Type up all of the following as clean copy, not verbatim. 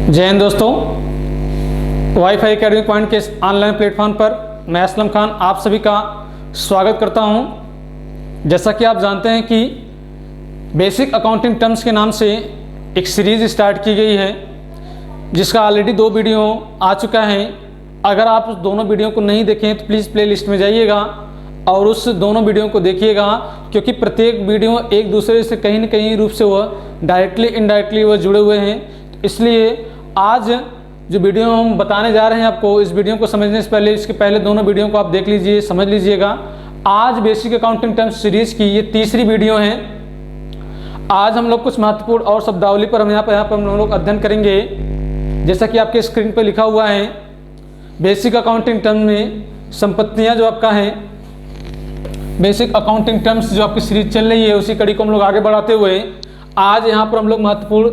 जय हिंद दोस्तों, wifi academic point के इस ऑनलाइन प्लेटफॉर्म पर मैं असलम खान आप सभी का स्वागत करता हूं। जैसा कि आप जानते हैं कि बेसिक अकाउंटिंग टर्म्स के नाम से एक सीरीज़ स्टार्ट की गई है जिसका ऑलरेडी 2 वीडियो आ चुका है। अगर आप उस दोनों वीडियो को नहीं देखें तो प्लीज़ प्ले लिस्ट में जाइएगा और उस दोनों वीडियो को देखिएगा, क्योंकि प्रत्येक वीडियो एक दूसरे से कहीं न कहीं रूप से वह डायरेक्टली इनडायरेक्टली वह जुड़े हुए हैं। इसलिए आज जो वीडियो हम बताने जा रहे हैं आपको, इस वीडियो को समझने से पहले इसके पहले दोनों वीडियो को आप देख लीजिए, समझ लीजिएगा। आज बेसिक अकाउंटिंग टर्म्स सीरीज़ की ये तीसरी वीडियो है। आज हम लोग कुछ महत्वपूर्ण और शब्दावली पर यहाँ पर हम लोग अध्ययन करेंगे। जैसा कि आपके स्क्रीन पर लिखा हुआ है, बेसिक अकाउंटिंग टर्म में संपत्तियाँ जो आपका है, बेसिक अकाउंटिंग टर्म्स जो आपकी सीरीज चल रही है उसी कड़ी को हम लोग आगे बढ़ाते हुए आज यहाँ पर हम लोग महत्वपूर्ण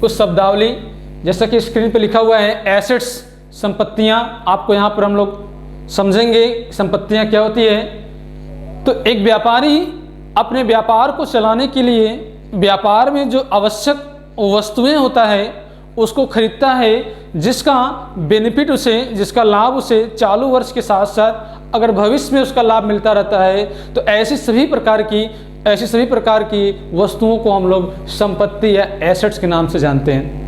कुछ शब्दावली, जैसा कि स्क्रीन पे लिखा हुआ है एसेट्स, संपत्तियाँ, आपको यहाँ पर हम लोग समझेंगे संपत्तियाँ क्या होती है। तो एक व्यापारी अपने व्यापार को चलाने के लिए व्यापार में जो आवश्यक वस्तुएं होता है उसको खरीदता है, जिसका बेनिफिट उसे, जिसका लाभ उसे चालू वर्ष के साथ साथ अगर भविष्य में उसका लाभ मिलता रहता है तो ऐसी सभी प्रकार की वस्तुओं को हम लोग संपत्ति या एसेट्स के नाम से जानते हैं,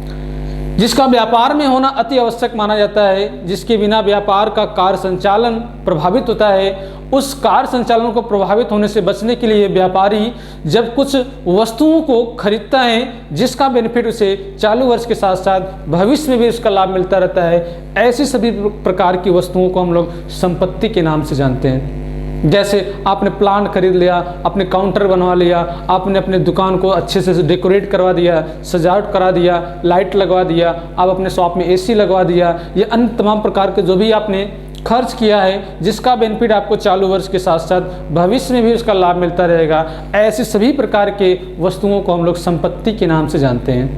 जिसका व्यापार में होना अति आवश्यक माना जाता है, जिसके बिना व्यापार का कार्य संचालन प्रभावित होता है। उस कार्य संचालन को प्रभावित होने से बचने के लिए व्यापारी जब कुछ वस्तुओं को खरीदता है जिसका बेनिफिट उसे चालू वर्ष के साथ साथ भविष्य में भी उसका लाभ मिलता रहता है, ऐसी सभी प्रकार की वस्तुओं को हम लोग संपत्ति के नाम से जानते हैं। जैसे आपने प्लांट खरीद लिया, आपने काउंटर बनवा लिया, आपने अपने दुकान को अच्छे से डेकोरेट करवा दिया, सजावट करा दिया, लाइट लगवा दिया, आप अपने शॉप में एसी लगवा दिया, ये अन्य तमाम प्रकार के जो भी आपने खर्च किया है जिसका बेनिफिट आपको चालू वर्ष के साथ साथ भविष्य में भी उसका लाभ मिलता रहेगा, ऐसे सभी प्रकार के वस्तुओं को हम लोग संपत्ति के नाम से जानते हैं।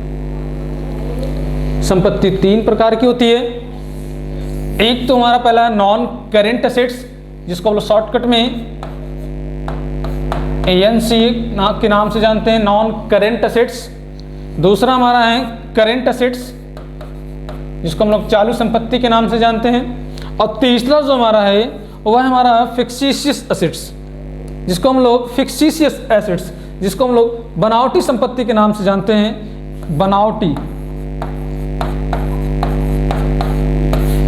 संपत्ति 3 प्रकार की होती है। एक तो हमारा पहला नॉन करेंट असेट्स, जिसको हम लोग शॉर्टकट में ANC के नाम से जानते हैं, नॉन करेंट असेट्स। दूसरा हमारा है करेंट असेट्स, जिसको हम लोग चालू संपत्ति के नाम से जानते हैं। और तीसरा जो हमारा है वह हमारा फिक्सिशियस असेट्स, जिसको हम लोग फिक्सिशियस एसेट्स, जिसको हम लोग बनावटी संपत्ति के नाम से जानते हैं। बनावटी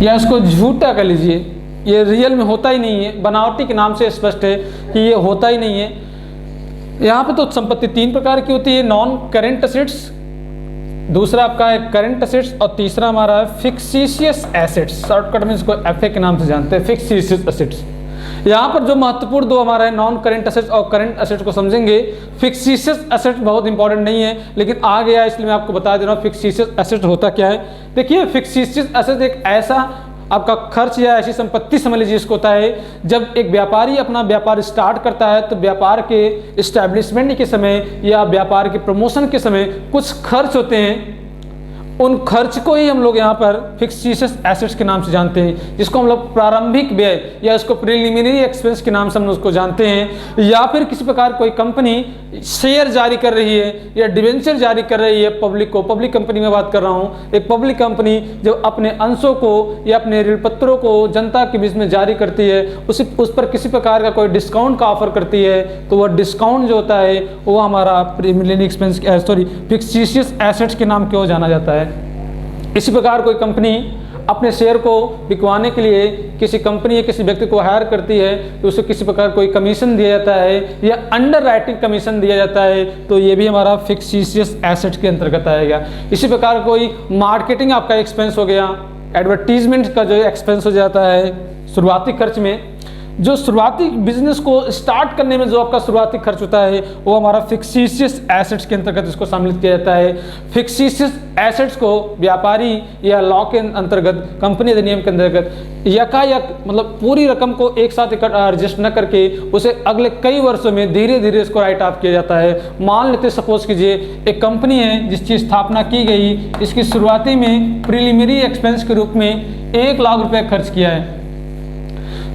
या इसको झूठा कह लीजिए, ये रियल में होता ही नहीं है, बनावटी के नाम से स्पष्ट है कि ये होता ही नहीं है। यहाँ पे तो संपत्ति 3 प्रकार की होती है, नॉन करेंट असेट्स, दूसरा आपका है करेंट असेट्स और तीसरा हमारा है फिक्सिशियस एसेट्स, शॉर्टकट में इसको FA के नाम से जानते हैं, फिक्सिशियस एसेट्स। यहाँ पर जो महत्वपूर्ण 2 हमारा है नॉन करेंट असेट्स और करेंट असेट्स को समझेंगे। फिक्सिशियस एसेट्स बहुत इंपॉर्टेंट नहीं है लेकिन आ गया इसलिए मैं आपको बता दे रहा हूँ फिक्सिशियस एसेट्स होता क्या है। देखिए, फिक्सिशियस एसेट्स एक ऐसा आपका खर्च या ऐसी संपत्ति समझ लीजिए इसको होता है, जब एक व्यापारी अपना व्यापार स्टार्ट करता है तो व्यापार के इस्टेब्लिशमेंट के समय या व्यापार के प्रमोशन के समय कुछ खर्च होते हैं, उन खर्च को ही हम लोग यहाँ पर फिक्सिशियस एसेट्स के नाम से जानते हैं, जिसको हम लोग प्रारंभिक व्यय या इसको प्रिलिमिनरी एक्सपेंस के नाम से हम उसको जानते हैं। या फिर किसी प्रकार कोई कंपनी शेयर जारी कर रही है या डिवेंचर जारी कर रही है पब्लिक को, पब्लिक कंपनी में बात कर रहा हूँ, एक पब्लिक कंपनी जो अपने अंशों को या अपने ऋण पत्रों को जनता के बीच में जारी करती है, उस पर किसी प्रकार का कोई डिस्काउंट का ऑफर करती है, तो वह डिस्काउंट जो होता है वो हमारा प्रिलिमिनरी एक्सपेंस फिक्सिशियस एसेट्स के नाम क्यों जाना जाता है। इसी प्रकार कोई कंपनी अपने शेयर को बिकवाने के लिए किसी कंपनी या किसी व्यक्ति को हायर करती है तो उसे किसी प्रकार कोई कमीशन दिया जाता है या अंडर राइटिंग कमीशन दिया जाता है, तो ये भी हमारा फिक्सिशियस एसेट्स के अंतर्गत आएगा। इसी प्रकार कोई मार्केटिंग आपका एक्सपेंस हो गया, एडवर्टीजमेंट का जो एक्सपेंस हो जाता है शुरुआती खर्च में, जो शुरुआती बिजनेस को स्टार्ट करने में जो आपका शुरुआती खर्च होता है वो हमारा फिक्सिशियस एसेट्स के अंतर्गत इसको सम्मिलित किया जाता है। फिक्सिशियस एसेट्स को व्यापारी या लॉ के अंतर्गत, कंपनी अधिनियम के अंतर्गत यकायक मतलब पूरी रकम को एक साथ एडजस्ट न करके उसे अगले कई वर्षों में धीरे धीरे इसको राइट ऑफ किया जाता है। मान लेते सपोज कीजिए एक कंपनी है जिसकी स्थापना की गई, इसकी शुरुआती में प्रिलिमिनरी एक्सपेंस के रूप में 1 लाख रुपये खर्च किया है,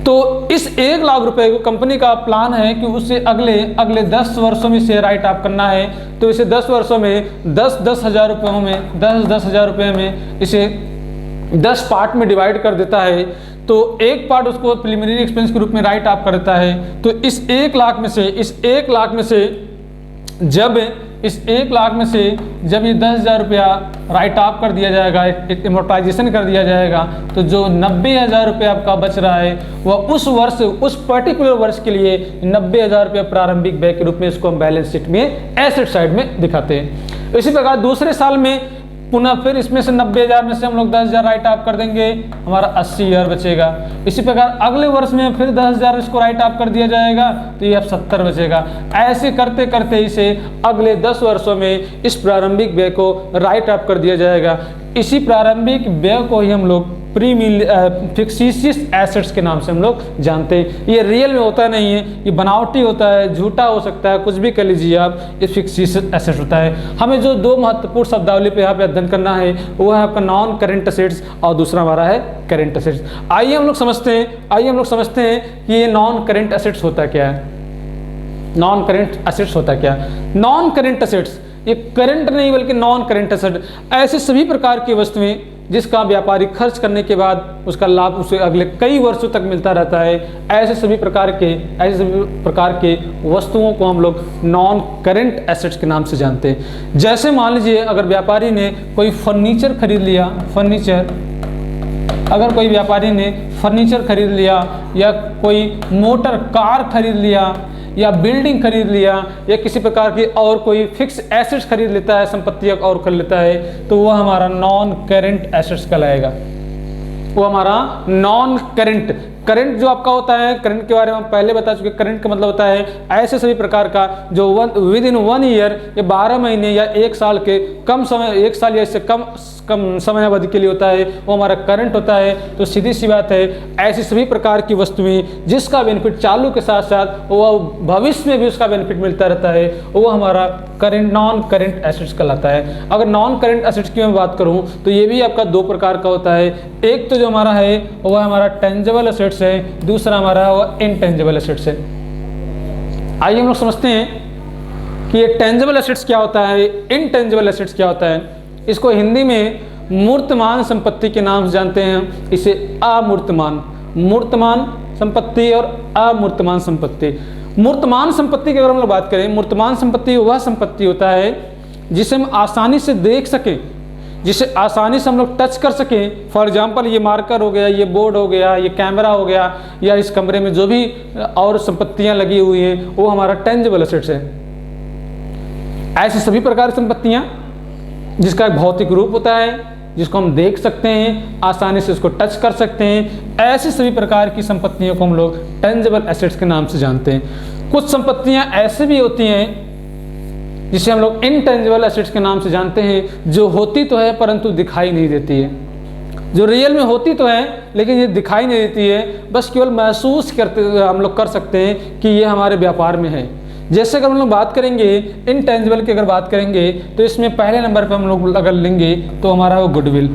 तो इस 1 लाख रुपए को कंपनी का प्लान है कि उसे अगले 10 वर्षों में इसे राइट ऑफ करना है। तो इसे 10 वर्षों में 10-10 हज़ार रुपयों में 10-10 हज़ार रुपये में इसे 10 पार्ट में डिवाइड कर देता है। तो एक पार्ट उसको प्रिलिमिनरी एक्सपेंस के रूप में राइट ऑफ कर देता है। तो इस 1 लाख में से जब ये 10,000 रुपया राइट ऑफ कर दिया जाएगा, एमोर्टाइजेशन कर दिया जाएगा, तो जो 90,000 रुपया आपका बच रहा है वह उस पर्टिकुलर वर्ष के लिए 90,000 रुपया प्रारंभिक व्यय के रूप में इसको हम बैलेंस शीट में एसेट साइड में दिखाते हैं। इसी प्रकार दूसरे साल में पुनः फिर इसमें से 90,000 में से हम लोग 10,000 राइट ऑफ कर देंगे, हमारा 80,000 बचेगा। इसी प्रकार अगले वर्ष में फिर 10,000 इसको राइट ऑफ कर दिया जाएगा, तो ये अब 70 बचेगा। ऐसे करते करते इसे अगले 10 वर्षों में इस प्रारंभिक व्यय को राइट ऑफ कर दिया जाएगा। इसी प्रारंभिक व्यय को ही हम लोग फिक्सिशियस एसेट्स के नाम से हम लोग जानते हैं। ये रियल में होता नहीं है, ये बनावटी होता है, झूठा हो सकता है, कुछ भी कर लीजिए आप, ये फिक्सिशियस एसेट्स होता है। हमें जो 2 महत्वपूर्ण शब्दावली पे यहाँ पे अध्ययन करना है वो है आपका नॉन करेंट एसेट्स और दूसरा हमारा है करेंट एसेट्स। आइए हम लोग समझते हैं कि ये नॉन करेंट एसेट्स होता क्या है। नॉन करेंट एसेट्स होता क्या है? नॉन करेंट एसेट्स, ये करंट नहीं बल्कि नॉन करेंट एसेट, ऐसे सभी प्रकार की वस्तुएं जिसका व्यापारी खर्च करने के बाद उसका लाभ उसे अगले कई वर्षों तक मिलता रहता है। ऐसे सभी प्रकार के वस्तुओं को हम लोग नॉन करेंट एसेट्स के नाम से जानते हैं। जैसे मान लीजिए अगर व्यापारी ने कोई फर्नीचर खरीद लिया, अगर कोई व्यापारी ने फर्नीचर खरीद लिया या कोई मोटर कार खरीद लिया या बिल्डिंग खरीद लिया या किसी प्रकार की और कोई फिक्स एसेट्स खरीद लेता है, संपत्ति और खरीद लेता है, तो वह हमारा नॉन करेंट एसेट्स कहलाएगा। वो हमारा नॉन करंट जो आपका होता है, करंट के बारे में हम पहले बता चुके। करंट का मतलब होता है ऐसे सभी प्रकार का जो विद इन 1 ईयर या 12 महीने या 1 साल के कम समय, 1 साल या इससे कम समय अवधि के लिए होता है, वो हमारा करंट होता है। तो सीधी सी बात है, ऐसी सभी प्रकार की वस्तुएं जिसका बेनिफिट चालू के साथ साथ वो भविष्य में भी उसका बेनिफिट मिलता रहता है, वो हमारा नॉन करेंट एसेट्स कहलाता है। अगर नॉन करेंट एसेट्स की मैं बात करूं तो ये भी आपका 2 प्रकार का होता है। एक तो जो हमारा है वह हमारा टेंजिबल एसेट्स है, दूसरा हमारा वो इनटेंजिबल एसेट्स है। आइए हम लोग समझते हैं कि ये टेंजिबल एसेट्स क्या होता है, इनटेंजिबल एसेट्स क्या होता है। इसको हिंदी में मूर्तमान संपत्ति के नाम से जानते हैं। इसे मूर्तमान संपत्ति और अमूर्तमान संपत्ति। मूर्तमान संपत्ति की अगर हम लोग बात करें, मूर्तमान संपत्ति वह संपत्ति होता है जिसे हम आसानी से देख सकें, जिसे आसानी से हम लोग टच कर सकें। फॉर एग्जांपल ये मार्कर हो गया, ये बोर्ड हो गया, ये कैमरा हो गया, या इस कमरे में जो भी और संपत्तियां लगी हुई हैं वो हमारा टेंजिबल एसेट्स है। ऐसी सभी प्रकार की संपत्तियां जिसका एक भौतिक रूप होता है, जिसको हम देख सकते हैं, आसानी से उसको टच कर सकते हैं, ऐसी सभी प्रकार की संपत्तियों को हम लोग टेंजिबल एसेट्स के नाम से जानते हैं। कुछ संपत्तियां ऐसे भी होती हैं जिसे हम लोग इनटेंजिबल एसेट्स के नाम से जानते हैं, जो होती तो है परंतु दिखाई नहीं देती है, जो रियल में होती तो है लेकिन ये दिखाई नहीं देती है, बस केवल महसूस करते हम लोग कर सकते हैं कि ये हमारे व्यापार में है। जैसे अगर हम लोग बात करेंगे इनटेंजिबल की, अगर बात करेंगे तो इसमें पहले नंबर पर हम लोग अगर लेंगे तो हमारा वो गुडविल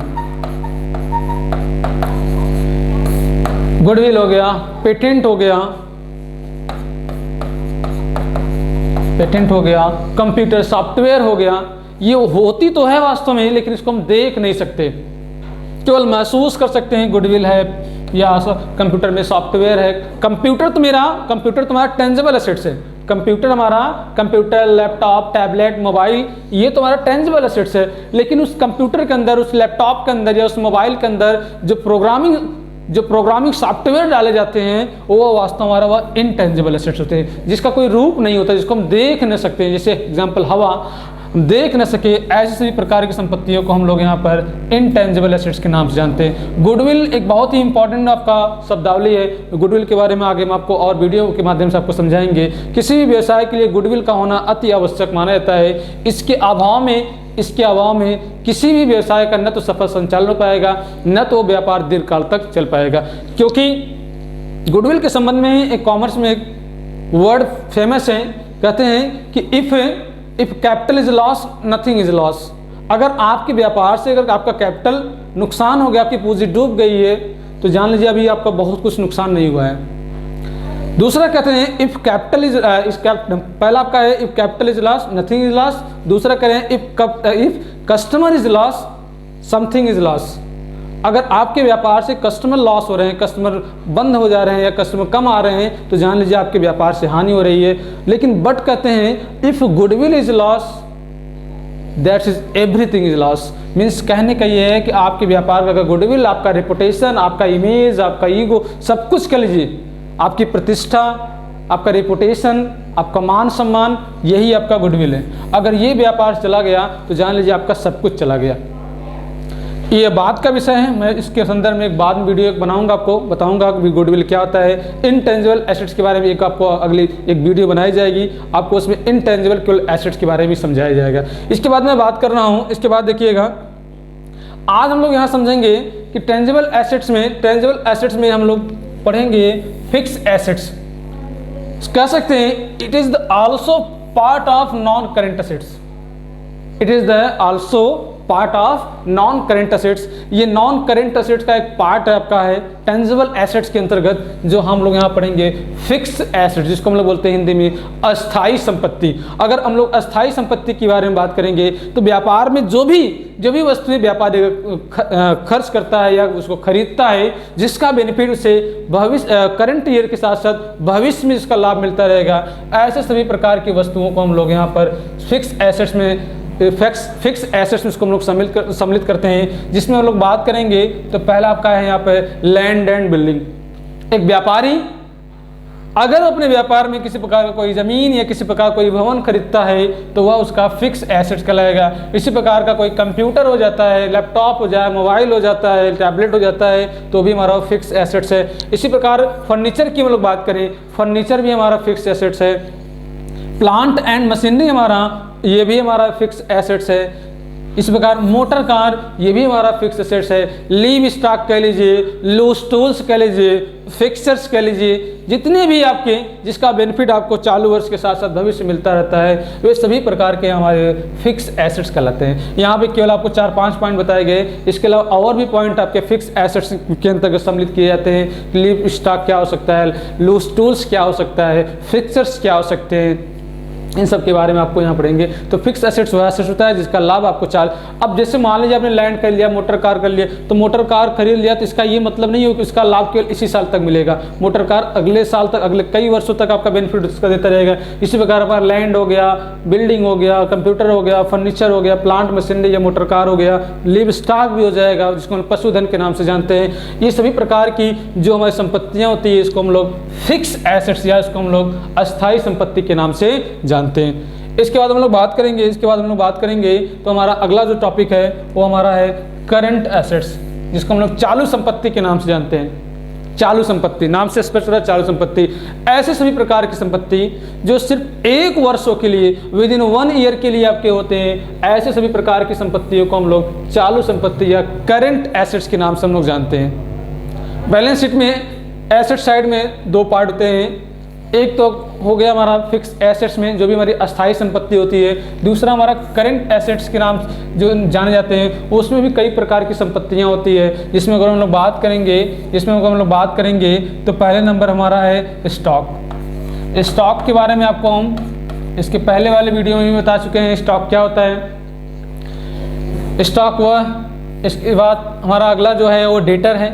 हो गया, पेटेंट हो गया, कंप्यूटर सॉफ्टवेयर हो गया। ये होती तो है वास्तव में, लेकिन इसको हम देख नहीं सकते, केवल महसूस कर सकते हैं। गुडविल है या कंप्यूटर में सॉफ्टवेयर है। कंप्यूटर तुम्हारा टेंजिबल एसेट्स है। कंप्यूटर, लैपटॉप, टैबलेट, मोबाइल, ये तुम्हारा टेंजिबल एसेट्स है। लेकिन उस कंप्यूटर के अंदर, उस लैपटॉप के अंदर या उस मोबाइल के अंदर जो प्रोग्रामिंग सॉफ्टवेयर डाले जाते हैं वो वास्तव हमारा वह इनटेंजिबल एसेट्स होते हैं, जिसका कोई रूप नहीं होता, जिसको हम देख न सकते हैं। जैसे एग्जांपल हवा, देख न सके, ऐसी सभी प्रकार की संपत्तियों को हम लोग यहाँ पर इनटेंजिबल एसेट्स के नाम से जानते हैं। गुडविल एक बहुत ही इंपॉर्टेंट आपका शब्दावली है। गुडविल के बारे में आगे हम आपको और वीडियो के माध्यम से आपको समझाएंगे। किसी भी व्यवसाय के लिए गुडविल का होना अति आवश्यक माना जाता है। इसके अभाव में किसी भी व्यवसाय का न तो सफल संचालन हो पाएगा, न तो व्यापार दीर्घकाल तक चल पाएगा। क्योंकि गुडविल के संबंध में एक कॉमर्स में एक वर्ड फेमस है, कहते हैं कि if capital is loss nothing is loss. अगर आपके व्यापार से अगर आपका कैपिटल नुकसान हो गया, आपकी पूंजी डूब गई है, तो जान लीजिए अभी आपका बहुत कुछ नुकसान नहीं हुआ है। दूसरा कहते हैं इफ कैपिटल इज पहला आपका है if capital is loss nothing is loss. दूसरा करें if customer is loss something is loss. अगर आपके व्यापार से कस्टमर लॉस हो रहे हैं, कस्टमर बंद हो जा रहे हैं या कस्टमर कम आ रहे हैं, तो जान लीजिए आपके व्यापार से हानि हो रही है। लेकिन बट कहते हैं if goodwill is loss that is everything is loss. Means कहने का ये है कि आपके व्यापार का गुडविल, आपका रेपुटेशन, आपका इमेज, आपका ईगो, सब कुछ कह लीजिए, आपकी प्रतिष्ठा, आपका रेपुटेशन, आपका मान सम्मान, यही आपका गुडविल है। अगर ये व्यापार चला गया तो जान लीजिए आपका सब कुछ चला गया। ये बात का विषय है, मैं इसके संदर्भ में एक बाद में वीडियो बनाऊंगा, आपको बताऊंगा कि गुडविल क्या होता है। इनटेंजिबल एसेट्स के बारे में एक आपको अगली एक वीडियो बनाई जाएगी, आपको उसमें इनटेंजिबल एसेट्स के बारे में समझाया जाएगा। इसके बाद मैं बात कर रहा हूँ, इसके बाद देखिएगा आज हम लोग यहाँ समझेंगे कि टेंजिबल एसेट्स में हम लोग पढ़ेंगे फिक्स एसेट्स। कह सकते हैं it is the also part of non current assets. It is the also part of non current assets. ये नॉन करेंट एसेट्स का एक पार्ट है आपका है टेंजिबल एसेट्स के अंतर्गत, जो हम लोग यहाँ पढ़ेंगे फिक्स एसेट्स, जिसको हम लोग बोलते हैं हिंदी में अस्थाई संपत्ति। अगर हम लोग अस्थाई संपत्ति के बारे में बात करेंगे तो व्यापार में जो भी वस्तुएं व्यापारी खर्च करता है या उसको खरीदता है, जिसका बेनिफिट उसे भविष्य करंट ईयर के साथ साथ भविष्य में इसका लाभ मिलता रहेगा, ऐसे सभी प्रकार की वस्तुओं को हम लोग यहाँ पर फिक्स एसेट्स में फिक्स एसेट्स में इसको हम लोग सम्मिलित करते हैं। जिसमें हम लोग बात करेंगे तो पहला आपका है यहाँ पे लैंड एंड बिल्डिंग। एक व्यापारी अगर अपने व्यापार में किसी प्रकार का कोई जमीन या किसी प्रकार कोई भवन खरीदता है तो वह उसका फिक्स एसेट्स कहलाएगा। इसी प्रकार का कोई कंप्यूटर हो जाता है, लैपटॉप हो जाए, मोबाइल हो जाता है, टैबलेट हो जाता है, तो भी हमारा फिक्स एसेट्स है। इसी प्रकार फर्नीचर की हम लोग बात करें, फर्नीचर भी हमारा फिक्स एसेट्स है। प्लांट एंड मशीनरी हमारा, ये भी हमारा फिक्स एसेट्स है। इस प्रकार मोटर कार, ये भी हमारा फिक्स एसेट्स है। लीव स्टॉक कह लीजिए, लूज टूल्स कह लीजिए, फिक्सचर्स कह लीजिए, जितने भी आपके जिसका बेनिफिट आपको चालू वर्ष के साथ साथ भविष्य मिलता रहता है, वे सभी प्रकार के हमारे फिक्स एसेट्स कहलाते हैं। यहाँ पे केवल आपको 4-5 पॉइंट बताए गए, इसके अलावा और भी पॉइंट आपके फिक्स एसेट्स के अंतर्गत सम्मिलित किए जाते हैं। लीव स्टॉक क्या हो सकता है, लूज टूल्स क्या हो सकता है, फिक्सचर्स क्या हो सकते हैं, इन सब के बारे में आपको यहाँ पढ़ेंगे। तो फिक्स एसेट्स वह एसेट्स होता है जिसका लाभ आपको अब जैसे मान लीजिए आपने लैंड कर लिया, मोटर कार कर लिया, तो मोटर कार खरीद लिया तो इसका ये मतलब नहीं हो कि इसका लाभ केवल इसी साल तक मिलेगा। मोटर कार अगले साल तक, अगले कई वर्षों तक आपका बेनिफिट उसका देता रहेगा। इसी प्रकार हमारा लैंड हो गया, बिल्डिंग हो गया, कंप्यूटर हो गया, फर्नीचर हो गया, प्लांट मशीनरी या मोटर कार हो गया, लिव स्टॉक भी हो जाएगा जिसको हम पशुधन के नाम से जानते हैं। ये सभी प्रकार की जो हमारी संपत्तियाँ होती है इसको हम लोग फिक्स एसेट्स या इसको हम लोग अस्थायी संपत्ति के नाम से जानते हैं। इसके बाद हम लोग बात करेंगे तो हमारा अगला जो टॉपिक है वो हमारा है करंट एसेट्स, जिसको हम लोग चालू संपत्ति के नाम से जानते हैं। चालू संपत्ति नाम से स्पष्ट होता है, चालू संपत्ति ऐसे सभी प्रकार की संपत्ति जो सिर्फ एक वर्षों के लिए, विद इन 1 ईयर के लिए आपके होते हैं, ऐसे सभी प्रकार की संपत्तियों को हम लोग चालू संपत्ति या करंट एसेट्स के नाम से हम लोग जानते हैं। बैलेंस शीट में एसेट साइड में 2 पार्ट होते हैं। एक तो हो गया हमारा फिक्स एसेट्स में जो भी हमारी अस्थायी संपत्ति होती है, दूसरा हमारा करंट एसेट्स के नाम जो जाने जाते हैं, उसमें भी कई प्रकार की संपत्तियां होती है। जिसमें अगर हम लोग बात करेंगे तो पहले नंबर हमारा है स्टॉक। स्टॉक के बारे में आपको हम इसके पहले वाले वीडियो में भी बता चुके हैं स्टॉक क्या होता है। स्टॉक इसके बाद हमारा अगला जो है वो डेटर है।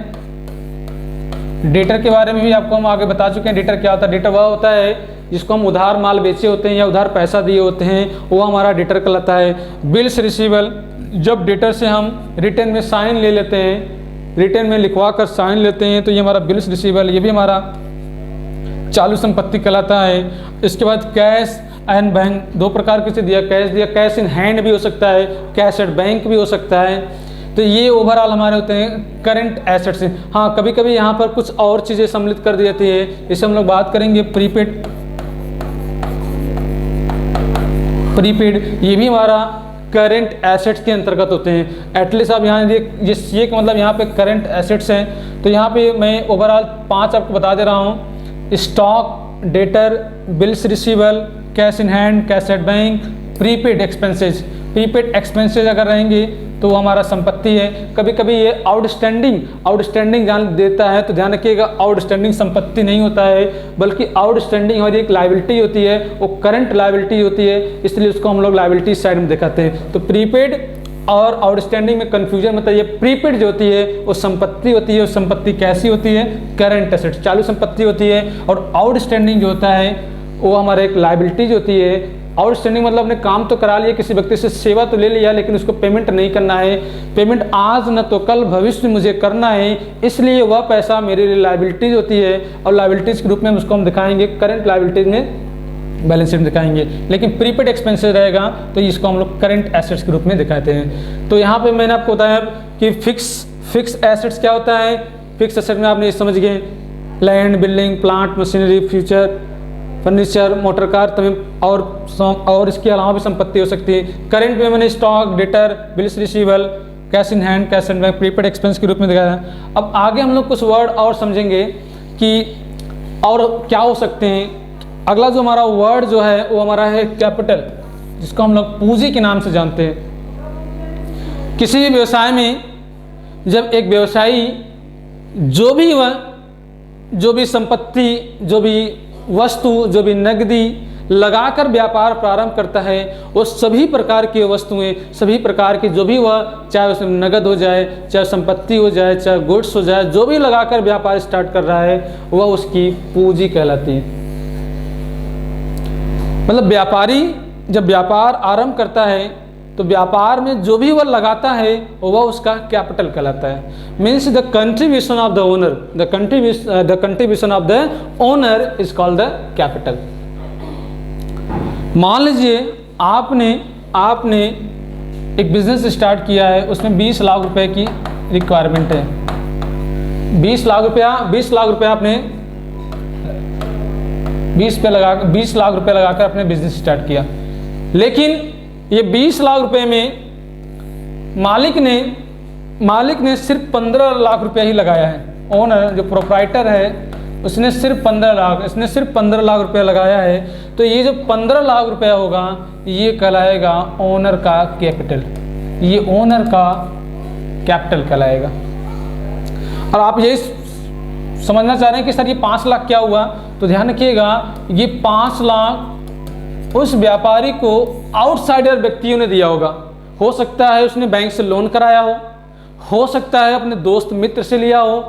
डेटर के बारे में भी आपको हम आगे बता चुके हैं। डेटर क्या होता है? डेटर वह होता है जिसको हम उधार माल बेचे होते हैं या उधार पैसा दिए होते हैं, वो हमारा डेटर कहलाता है। बिल्स रिसीवेबल, जब डेटर से हम रिटर्न में साइन ले लेते हैं, रिटर्न में लिखवा कर साइन लेते हैं, तो ये हमारा बिल्स रिसीवेबल, ये भी हमारा चालू संपत्ति कहलाता है। इसके बाद कैश एंड बैंक, 2 प्रकार के से दिया, कैश इन हैंड भी हो सकता है, कैश एट बैंक भी हो सकता है। तो ये ओवरऑल हमारे होते हैं करंट एसेट्स। हाँ, कभी कभी यहाँ पर कुछ और चीज़ें सम्मिलित कर दी जाती है, इसे हम लोग बात करेंगे प्रीपेड। ये भी हमारा करंट एसेट्स के अंतर्गत होते हैं। एटलीस्ट आप यहाँ ये मतलब यहाँ पे करंट एसेट्स हैं, तो यहाँ पे मैं ओवरऑल 5 आपको बता दे रहा हूँ। Stock, debtor, bills receivable, cash in hand, cash at bank, prepaid expenses. Prepaid expenses अगर रहेंगे तो वो हमारा संपत्ति है। कभी कभी ये आउटस्टैंडिंग जान देता है, तो ध्यान रखिएगा आउटस्टैंडिंग संपत्ति नहीं होता है, बल्कि आउटस्टैंडिंग हमारी एक लायबिलिटी होती है, वो करंट लायबिलिटी होती है, इसलिए उसको हम लोग लायबिलिटी साइड में दिखाते हैं। तो प्रीपेड और आउटस्टैंडिंग में कंफ्यूजन मतलब ये प्रीपेड जो होती है वो संपत्ति होती है, वो संपत्ति कैसी होती है, करंट एसेट चालू संपत्ति होती है, और आउटस्टैंडिंग जो होता है वो हमारा एक लायबिलिटीज होती है। आउटस्टैंडिंग मतलब अपने काम तो करा लिया, किसी व्यक्ति से सेवा तो ले लिया, लेकिन उसको पेमेंट नहीं करना है, पेमेंट आज न तो कल भविष्य में मुझे करना है, इसलिए वह पैसा मेरे लिए लायबिलिटीज होती है, और लायबिलिटीज के रूप में उसको हम दिखाएंगे करंट लायबिलिटीज में, बैलेंस शीट में दिखाएंगे। लेकिन प्रीपेड एक्सपेंसेस रहेगा तो इसको हम लोग करंट एसेट्स के रूप में दिखाते हैं। तो यहाँ पे मैंने आपको बताया कि फिक्स एसेट्स क्या होता है। फिक्स एसेट में आपने समझ गए land, building, plant, machinery, future, furniture, motor car, तभी और इसके अलावा भी संपत्ति हो सकती है। करंट में मैंने stock, debtor, bills receivable, cash in hand, cash and bank, prepaid expense के रूप में दिखाया। अब आगे हम लोग कुछ वर्ड और समझेंगे कि और क्या हो सकते हैं। अगला जो हमारा वर्ड जो है वो हमारा है कैपिटल, जिसको हम लोग पूंजी के नाम से जानते हैं। किसी भी व्यवसाय में जब एक व्यवसायी जो भी संपत्ति, जो भी वस्तु, जो भी नकदी लगाकर व्यापार प्रारंभ करता है, वो सभी प्रकार की वस्तुएं, सभी प्रकार की जो भी वह, चाहे उसमें नगद हो जाए, चाहे संपत्ति हो जाए, चाहे गुड्स हो जाए, जो भी लगाकर व्यापार स्टार्ट कर रहा है वह उसकी पूंजी कहलाती है। मतलब व्यापारी जब व्यापार आरंभ करता है तो व्यापार में जो भी वह लगाता है वह उसका कैपिटल कहलाता है। Means the contribution of the owner, the contribution of the owner is called the capital. मान लीजिए आपने एक बिजनेस स्टार्ट किया है, उसमें 20 लाख रुपए की रिक्वायरमेंट है। 20 लाख रुपया आपने 20 लाख रुपए लगाकर अपने बिजनेस स्टार्ट किया, लेकिन ये 20 लाख रुपए में मालिक ने सिर्फ 15 लाख रुपया ही लगाया है। ओनर जो प्रोप्राइटर है उसने सिर्फ 15 लाख रुपया लगाया है। तो ये जो 15 लाख रुपया होगा ये कहलाएगा ओनर का कैपिटल, ये ओनर का कैपिटल कहलाएगा। और आप यही समझना चाह रहे हैं कि सर ये 5 लाख क्या हुआ, तो ध्यान रखिएगा ये 5 लाख उस व्यापारी को आउटसाइडर व्यक्तियों ने दिया होगा। हो सकता है उसने बैंक से लोन कराया हो सकता है अपने दोस्त मित्र से लिया हो,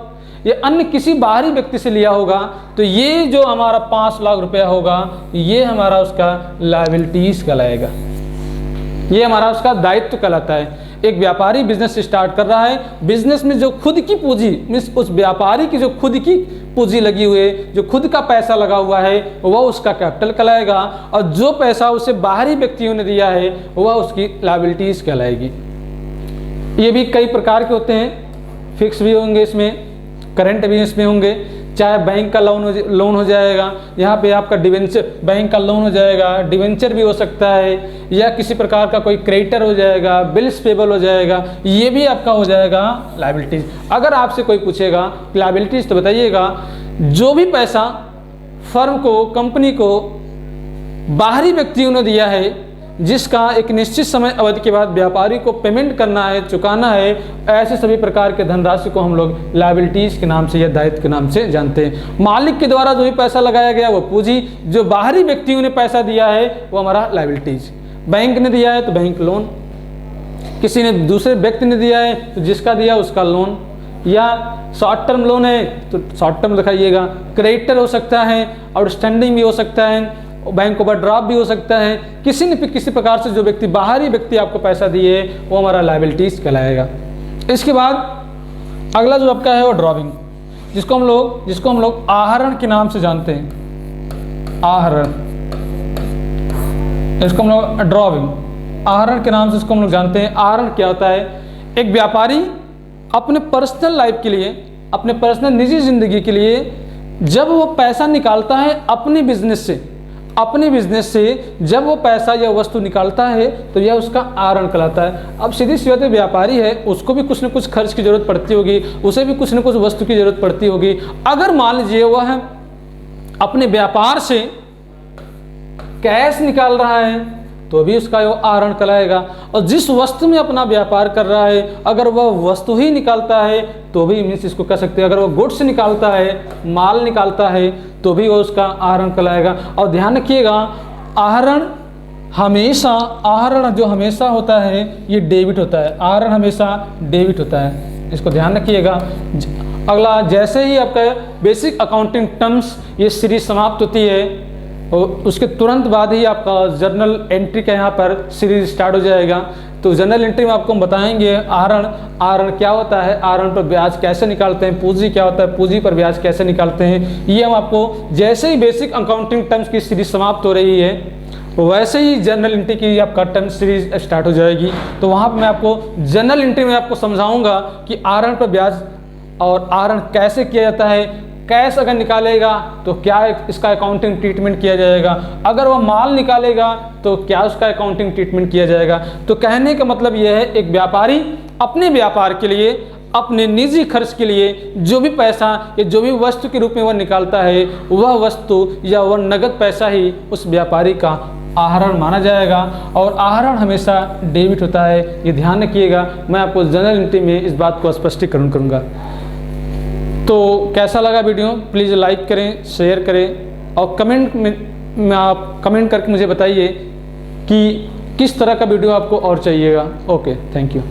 या अन्य किसी बाहरी व्यक्ति से लिया होगा। तो ये जो हमारा 5 लाख रुपया होगा ये हमारा उसका लायबिलिटीज कहलाएगा, ये हमारा उसका दायित्व कहलाता है। एक व्यापारी बिजनेस स्टार्ट कर रहा है, बिजनेस में जो खुद की पूंजी, मीन्स उस व्यापारी की जो खुद की पूंजी लगी हुई है, जो खुद का पैसा लगा हुआ है वह उसका कैपिटल कहलाएगा, और जो पैसा उसे बाहरी व्यक्तियों ने दिया है वह उसकी लायबिलिटीज कहलाएगी। ये भी कई प्रकार के होते हैं, फिक्स भी होंगे इसमें, करंट भी इसमें होंगे, चाहे बैंक का लोन हो जाएगा, यहाँ पे आपका डिवेंचर, बैंक का लोन हो जाएगा, डिवेंचर भी हो सकता है, या किसी प्रकार का कोई क्रेडिटर हो जाएगा, बिल्स पेबल हो जाएगा, ये भी आपका हो जाएगा लायबिलिटीज। अगर आपसे कोई पूछेगा लायबिलिटीज तो बताइएगा जो भी पैसा फर्म को, कंपनी को बाहरी व्यक्तियों ने दिया है, जिसका एक निश्चित समय अवधि के बाद व्यापारी को पेमेंट करना है, चुकाना है, ऐसे सभी प्रकार के धनराशि को हम लोग लायबिलिटीज के नाम से या दायित्व के नाम से जानते हैं। मालिक के द्वारा जो भी पैसा लगाया गया वो पूंजी, जो बाहरी व्यक्तियों ने पैसा दिया है वो हमारा लायबिलिटीज। बैंक ने दिया है तो बैंक लोन, किसी ने दूसरे व्यक्ति ने दिया है तो जिसका दिया उसका लोन, या शॉर्ट टर्म लोन है तो शॉर्ट टर्म दिखाइएगा, क्रेडिटर हो सकता है, आउटस्टैंडिंग भी हो सकता है, बैंक ओवरड्राफ्ट भी हो सकता है। किसी न किसी प्रकार से जो व्यक्ति, बाहरी व्यक्ति आपको पैसा दिए वो हमारा लायबिलिटीज कहलाएगा। इसके बाद अगला जो आपका है वो ड्रॉविंग, जिसको हम लोग आहरण के नाम से जानते हैं। आहरण, इसको हम लोग ड्रॉविंग, आहरण के नाम से इसको हम लोग जानते हैं। आहरण क्या होता है? एक व्यापारी अपने पर्सनल लाइफ के लिए, अपने पर्सनल निजी जिंदगी के लिए जब वो पैसा निकालता है अपने बिजनेस से जब वो पैसा या वस्तु निकालता है तो यह उसका आहरण कहलाता है। अब सीधी सी बात है, व्यापारी है, उसको भी कुछ न कुछ खर्च की जरूरत पड़ती होगी, उसे भी कुछ न कुछ वस्तु की जरूरत पड़ती होगी। अगर मान लीजिए वह अपने व्यापार से कैश निकाल रहा है तो भी उसका वो आहरण कहलाएगा। और जिस वस्तु में अपना व्यापार कर रहा है अगर वह वस्तु ही निकालता है तो भी मीन्स इसको कह सकते हैं, अगर वह गुड्स निकालता है, माल निकालता है तो भी वो उसका आहरण कहलाएगा। और ध्यान रखिएगा आहरण जो हमेशा होता है ये डेबिट होता है, आहरण हमेशा डेबिट होता है, इसको ध्यान रखिएगा। अगला, जैसे ही आपका बेसिक अकाउंटिंग टर्म्स ये सीरीज समाप्त होती है और उसके तुरंत बाद ही आपका जर्नल एंट्री का यहाँ पर सीरीज स्टार्ट हो जाएगा। तो जर्नल एंट्री में आपको हम बताएंगे आहरण क्या होता है, आहरण पर ब्याज कैसे निकालते हैं, पूंजी क्या होता है, पूंजी पर ब्याज कैसे निकालते हैं, ये हम आपको जैसे ही बेसिक अकाउंटिंग टर्म्स की सीरीज समाप्त हो रही है वैसे ही जर्नल एंट्री की आपका टर्म सीरीज स्टार्ट हो जाएगी। तो वहाँ पर मैं आपको जर्नल एंट्री में आपको समझाऊंगा कि आहरण पर ब्याज और आहरण कैसे किया जाता है, कैश अगर निकालेगा तो क्या इसका अकाउंटिंग ट्रीटमेंट किया जाएगा, अगर वह माल निकालेगा तो क्या उसका अकाउंटिंग ट्रीटमेंट किया जाएगा। तो कहने का मतलब यह है एक व्यापारी अपने व्यापार के लिए, अपने निजी खर्च के लिए जो भी पैसा या जो भी वस्तु के रूप में वह निकालता है वह वस्तु या वह नगद पैसा ही उस व्यापारी का आहरण माना जाएगा। और आहरण हमेशा डेबिट होता है, ये ध्यान रखिएगा। मैं आपको जर्नल एंट्री में इस बात को स्पष्टीकरण करूँगा। तो कैसा लगा वीडियो, प्लीज़ लाइक करें, शेयर करें और कमेंट में आप कमेंट करके मुझे बताइए कि किस तरह का वीडियो आपको और चाहिएगा। Okay, thank you.